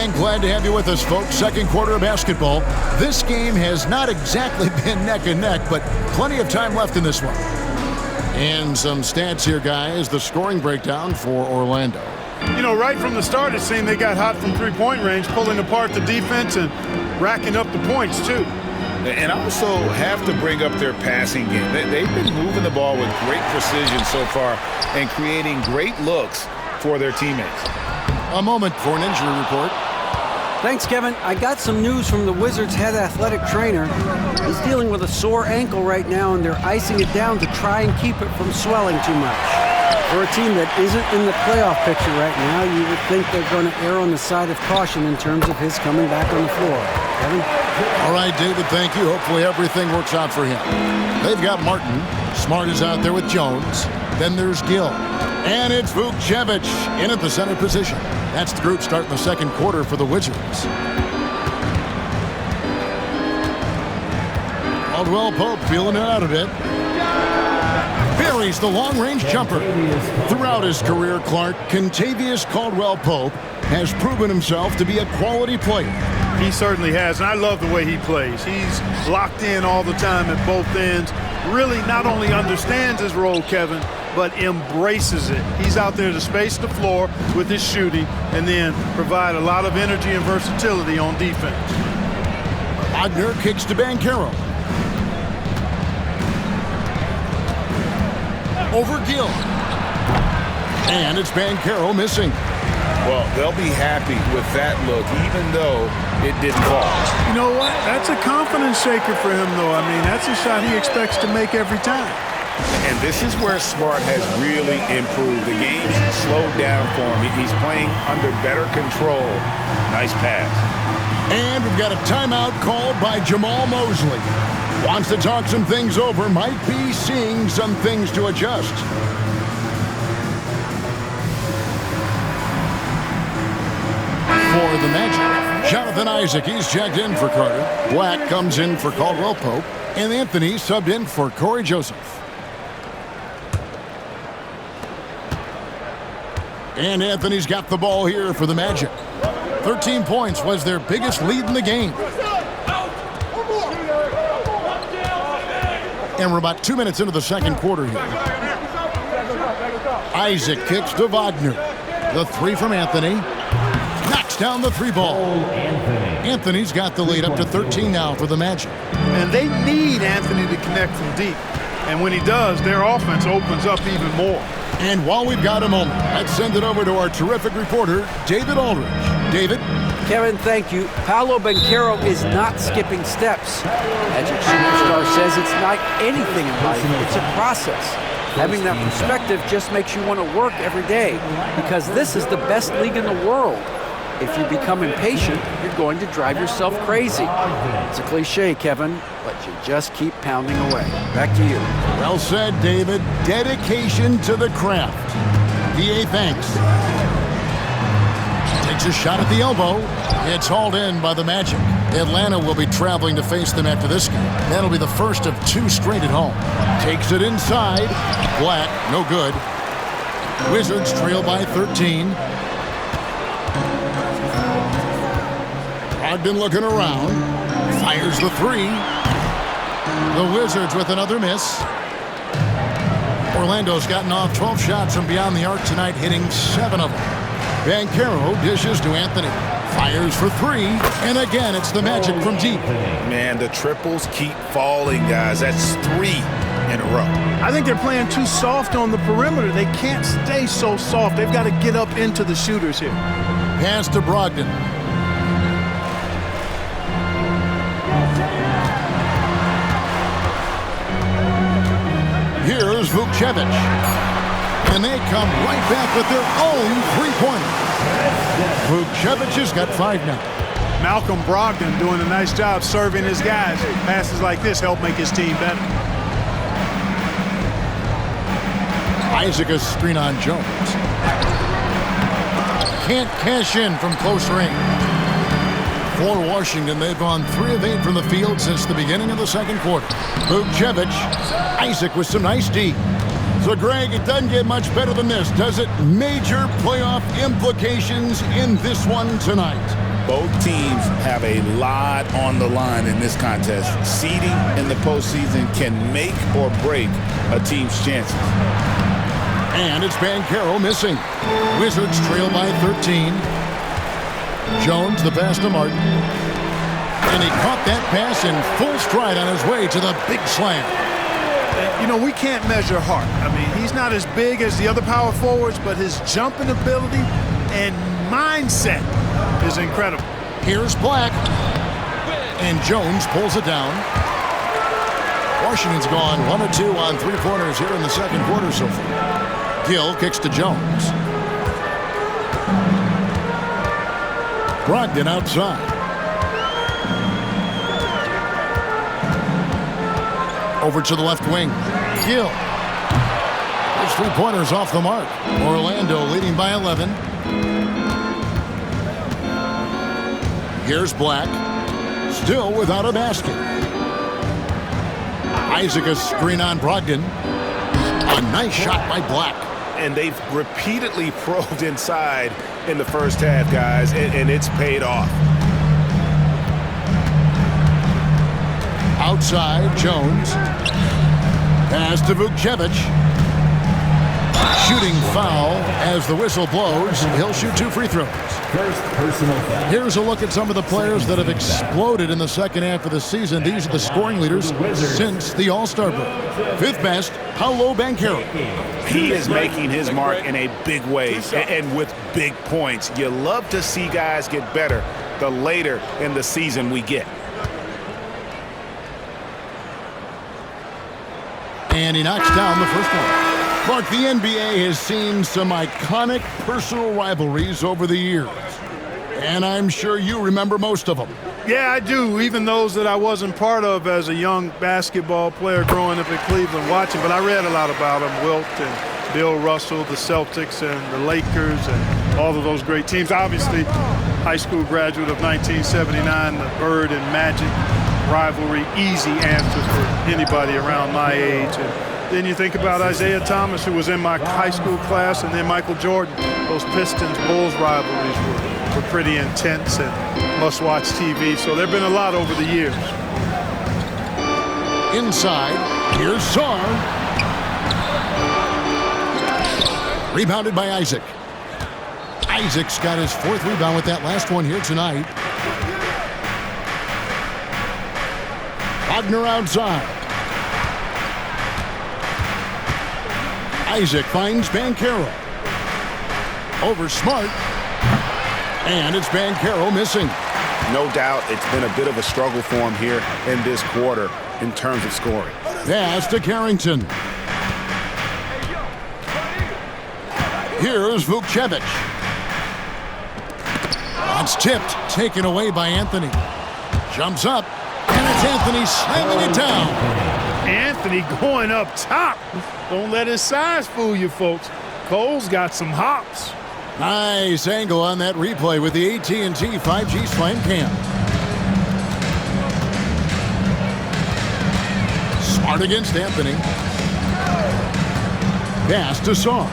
And glad to have you with us, folks. Second quarter of basketball. This game has not exactly been neck and neck, but plenty of time left in this one. And some stats here, guys. The scoring breakdown for Orlando. You know, right from the start, it seemed they got hot from three-point range, pulling apart the defense and racking up the points, too. And I also have to bring up their passing game. They've been moving the ball with great precision so far and creating great looks for their teammates. A moment for an injury report. Thanks, Kevin. I got some news from the Wizards' head athletic trainer. He's dealing with a sore ankle right now, and they're icing it down to try and keep it from swelling too much. For a team that isn't in the playoff picture right now, you would think they're going to err on the side of caution in terms of his coming back on the floor. Kevin? All right, David, thank you. Hopefully everything works out for him. They've got Martin. Smart is out there with Jones. Then there's Gill. And it's Vukcevic in at the center position. That's the group starting the second quarter for the Wizards. Caldwell Pope feeling it out a bit. Buries the long-range jumper. Throughout his career, Clark, Kentavious Caldwell Pope has proven himself to be a quality player. He certainly has, and I love the way he plays. He's locked in all the time at both ends. Really not only understands his role, Kevin, but embraces it. He's out there to space the floor with his shooting and then provide a lot of energy and versatility on defense. Wagner kicks to Banchero. Over Gill. And it's Banchero missing. Well, they'll be happy with that look, even though it didn't fall. You know what? That's a confidence shaker for him, though. I mean, that's a shot he expects to make every time. And this is where Smart has really improved. The game's slowed down for him. He's playing under better control. Nice pass. And we've got a timeout called by Jamal Mosley. Wants to talk some things over. Might be seeing some things to adjust. For the Magic, Jonathan Isaac, he's checked in for Carter. Black comes in for Caldwell Pope. And Anthony subbed in for Corey Joseph. And Anthony's got the ball here for the Magic. 13 points was their biggest lead in the game. And we're about 2 minutes into the second quarter here. Isaac kicks to Wagner. The three from Anthony. Knocks down the three ball. Anthony's got the lead up to 13 now for the Magic. And they need Anthony to connect from deep. And when he does, their offense opens up even more. And while we've got a moment, let's send it over to our terrific reporter, David Aldridge. David? Kevin, thank you. Paolo Banchero is not skipping steps. Magic Superstar says it's not anything in life. It's a process. Having that perspective just makes you want to work every day because this is the best league in the world. If you become impatient, you're going to drive yourself crazy. It's a cliche, Kevin, but you just keep pounding away. Back to you. Well said, David. Dedication to the craft. VA thanks. Takes a shot at the elbow. It's hauled in by the Magic. Atlanta will be traveling to face them after this game. That'll be the first of two straight at home. Takes it inside. Black, no good. Wizards trail by 13. Brogdon looking around. Fires the three. The Wizards with another miss. Orlando's gotten off 12 shots from beyond the arc tonight, hitting 7 of them. Banchero dishes to Anthony. Fires for three. And again, it's the Magic from deep. Man, the triples keep falling, guys. That's 3 in a row. I think they're playing too soft on the perimeter. They can't stay so soft. They've got to get up into the shooters here. Pass to Brogdon. Here's Vukcevic. And they come right back with their own three-pointer. Vukcevic has got 5 now. Malcolm Brogdon doing a nice job serving his guys. Passes like this help make his team better. Isaac a screen on Jones. Can't cash in from close range. For Washington, they've gone 3 of 8 from the field since the beginning of the second quarter. Vukcevic, Isaac with some nice D. So, Greg, it doesn't get much better than this, does it? Major playoff implications in this one tonight. Both teams have a lot on the line in this contest. Seeding in the postseason can make or break a team's chances. And it's Banchero missing. Wizards trail by 13. Jones, the pass to Martin. And he caught that pass in full stride on his way to the big slam. You know, we can't measure Hart. I mean, he's not as big as the other power forwards, but his jumping ability and mindset is incredible. Here's Black. And Jones pulls it down. Washington's gone 1 of 2 on three-pointers here in the second quarter so far. Gill kicks to Jones. Brogdon outside. Over to the left wing. Gill. His three-pointers off the mark. Orlando leading by 11. Here's Black. Still without a basket. Isaac a screen on Brogdon. A nice shot by Black. And they've repeatedly probed inside in the first half, guys, and it's paid off. Outside, Jones. Pass to Vukcevic. Shooting foul as the whistle blows. He'll shoot 2 free throws. First personal foul. Here's a look at some of the players that have exploded in the second half of the season. These are the scoring leaders since the All-Star break. Fifth best, Paolo Banchero. He is making his mark in a big way and with big points. You love to see guys get better the later in the season we get. And he knocks down the first one. Mark, the NBA has seen some iconic personal rivalries over the years. And I'm sure you remember most of them. Yeah, I do, even those that I wasn't part of as a young basketball player growing up in Cleveland watching. But I read a lot about them, Wilt and Bill Russell, the Celtics and the Lakers and all of those great teams. Obviously, high school graduate of 1979, the Bird and Magic rivalry, easy answer for anybody around my age. And then you think about Isaiah Thomas, who was in my high school class, and then Michael Jordan. Those Pistons-Bulls rivalries were pretty intense and must-watch TV. So there have been a lot over the years. Inside, here's Sarr. Rebounded by Isaac. Isaac's got his 4th rebound with that last one here tonight. Wagner outside. Isaac finds Banchero. Over Smart. And it's Banchero missing. No doubt it's been a bit of a struggle for him here in this quarter in terms of scoring. Pass to Carrington. Here's Vukcevic. It's tipped, taken away by Anthony. Jumps up, and it's Anthony slamming it down. Anthony going up top. Don't let his size fool you, folks. Cole's got some hops. Nice angle on that replay with the AT&T 5G Slam Cam. Smart against Anthony. Pass to Sarr.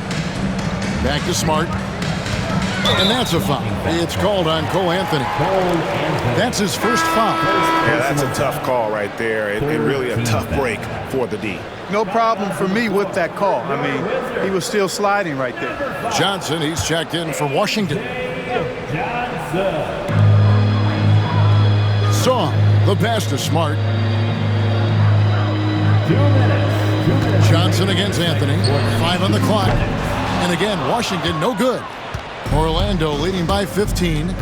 Back to Smart. And that's a foul. It's called on Cole Anthony. That's his first foul. Yeah, that's a tough call right there, and really a tough break for the D. No problem for me with that call. I mean, he was still sliding right there. Johnson, he's checked in for Washington. Song, the pass to Smart. 2 minutes. Johnson against Anthony. 5 on the clock. And again, Washington, no good. Orlando leading by 15.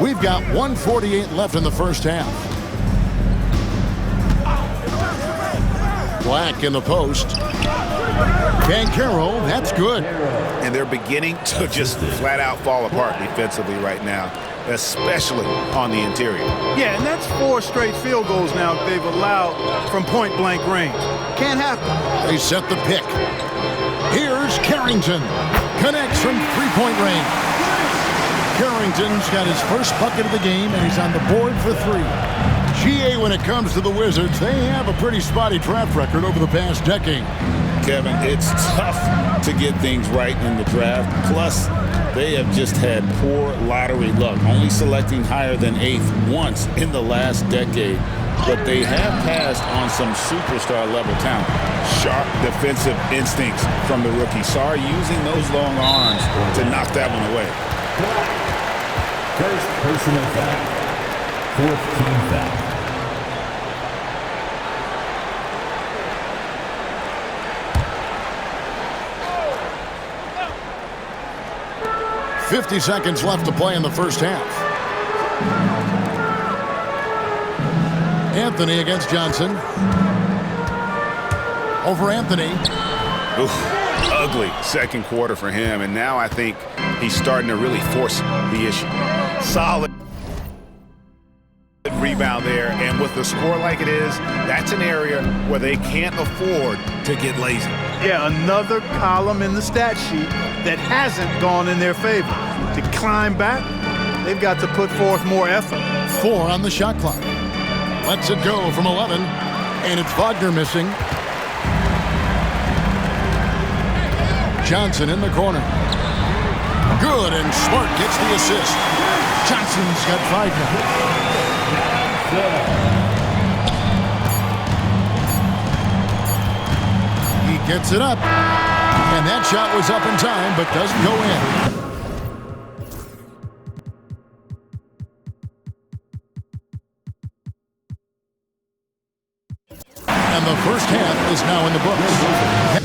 We've got 1:48 left in the first half. Black in the post. Banchero, that's good. And they're beginning to just flat out fall apart defensively right now, especially on the interior. Yeah, and that's 4 straight field goals now they've allowed from point-blank range. Can't happen. They set the pick. Here's Carrington. Connects from three-point range. Carrington's got his first bucket of the game, and he's on the board for 3. GA, when it comes to the Wizards, they have a pretty spotty track record over the past decade. Kevin. It's tough to get things right in the draft. Plus, they have just had poor lottery luck, only selecting higher than 8th once in the last decade. But they have passed on some superstar-level talent. Sharp defensive instincts from the rookie. Sarr using those long arms to knock that one away. First personal foul. Fourth team foul. .50 seconds left to play in the first half. Anthony against Johnson. Over Anthony. Oof, ugly second quarter for him, and now I think he's starting to really force the issue. Solid rebound there, and with the score like it is, that's an area where they can't afford to get lazy. Yeah, another column in the stat sheet that hasn't gone in their favor. To climb back, they've got to put forth more effort. 4 on the shot clock. Lets it go from 11, and it's Wagner missing. Johnson in the corner. Good, and Smart gets the assist. Johnson's got 5 now. He gets it up, and that shot was up in time, but doesn't go in. And the first half is now in the books.